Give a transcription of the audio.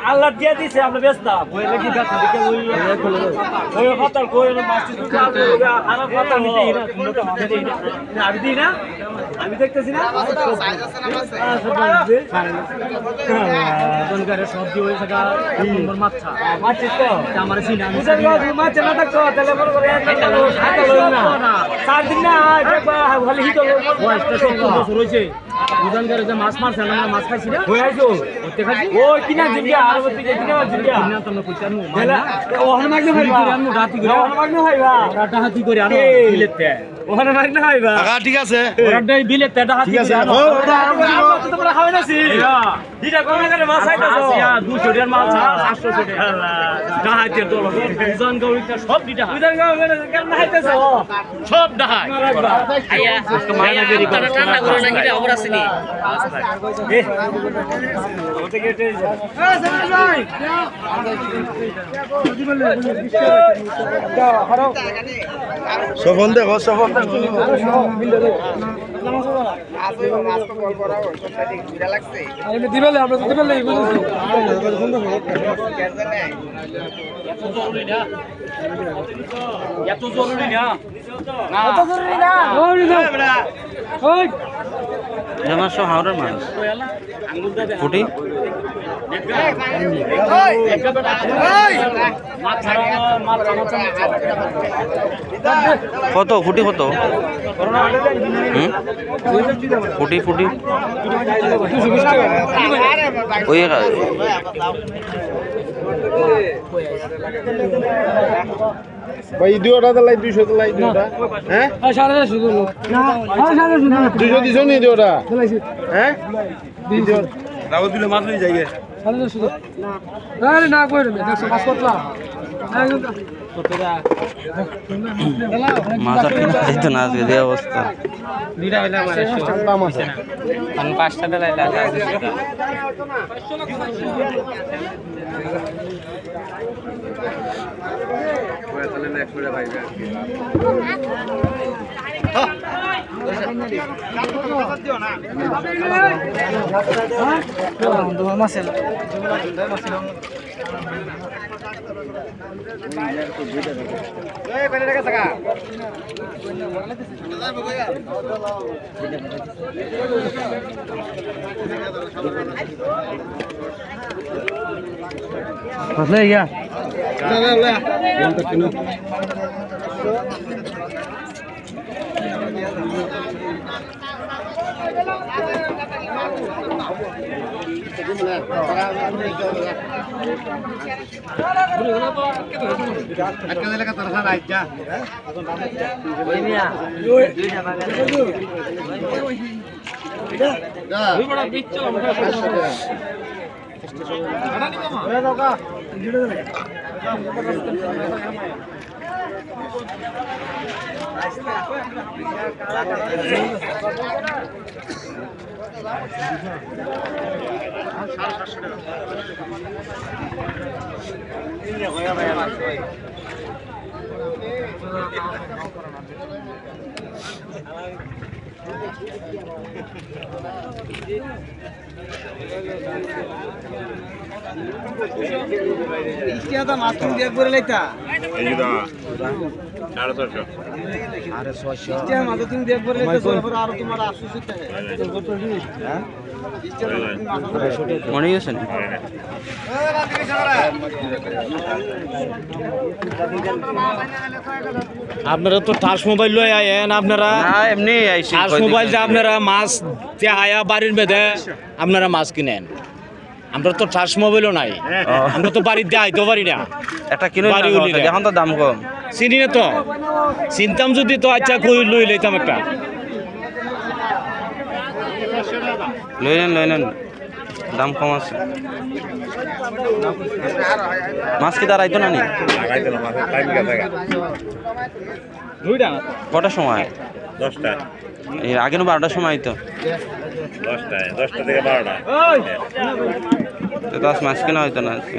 আল্লাহ দিয়ে দিছে আমরা ব্যস্ত আমি দেখতেছি না সব মাছ না থাকতো চার দিন না রয়েছে মাছ মারছে মাছ খাইছি না ও কিনা জিনিয়া আর হাতি করে ওখানে মাগনা হইবা ঠিক আছে ওরাটাই বিলে তেটা হাতি ঠিক আছে তোমরা খাবে না সি দিটা কোন করে মাছ আইতাছো 200 টাকার মাছ 800 টাকা ডাহাতে তো দুজন গৌরিটা সব দিটা দুজন গৌরিটা কেন আইতাছো সব ডাহাই আইয়া মায়াগিরি করে ঠান্ডা করে না কিটা খবর আছে নি ওতে গেটে যাই সফল দেখো সফল দিবেলে আমরা দিবেলে এত জরুরি না এত জরুরি না ওই জানা সহ হাওড়ার মাছ ফুটি কত ফুটি কত ফুটি ফুটি ওই ভাই দুটা দিলাই 200 দিলাই দুটা হ্যাঁ 450 দিলো না 200 দিছো নি দুটা দিলাইছি হ্যাঁ 200 রাও দিলে মাছ লই যাইগে 450 না আরে না কইরে 100 পাঁচ কতলা মাছ আর খাইতো না আজকে যে অবস্থা দুইটা হইলা মানে দাম আছে আমি পাঁচটা দিলাইলা মাছ তুমি দিয়ে করে লাইতা আরে 600 মাছ তুমি দিয়ে করে লাইতা আর তোমার 800 টাকা হ্যাঁ মনে গেছে না আপনারা তো টাচ মোবাইল লই আয়েন আপনারা এমনি আইছি টাচ মোবাইল যে আপনারা মাছ তে আয়া বাড়ির মেধে আপনারা মাছ কিনেন আমরা তো টাচ মোবাইলও নাই আমরা তো বাড়িতে আইতে পারি না একটা কিলো বাড়ি উলি এখন তো দাম কম চিনি না তো চিনতাম যদি তো আচ্ছা কই লই লইতাম একটা লই নেন দাম কম আছে। মাছ কি দাঁড়াইতো না নি? কটার সময়? 10টা এই আগে 12টার সময় তো 10টা থেকে 12টা তো আজ মাছ কেনা হইতো না আজকে।